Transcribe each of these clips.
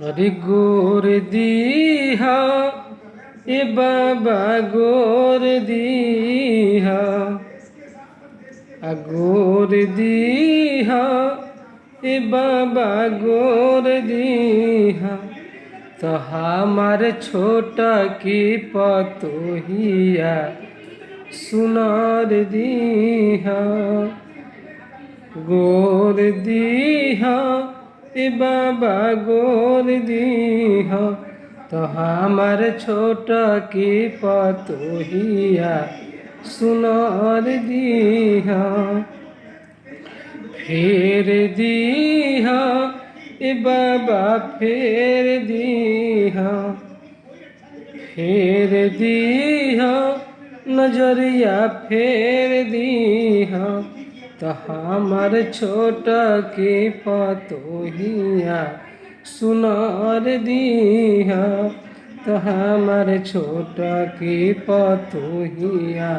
अरे गोर दीहा ए बाबा गोर दीहा, गोर दीहा ए बाबा गोर दीहा, तो हमार छोटा की पतोहिया सुनार दीहा। गोर दीहा ए बाबा गोर दीहा, तो हमार छोटा की पतोहिया सुनार दीहा। फेर दीहा ए बाबा फेर दीहा, फेर दीहा नजरिया फेर दीहा, तो हमार छोटा की पतोहिया सुनार दीहा। तो हमार छोटा की पतोहिया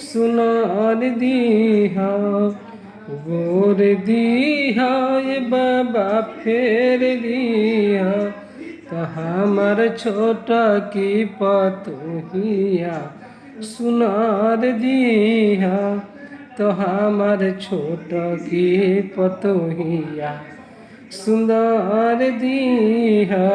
सुनार दीहा। गोर दीहा ये बाबा फेर दीहा, तो हमार छोटा की पतोहिया सुनार दीहा। तो हमार छोटा की पतोहिया सुनार दीहा।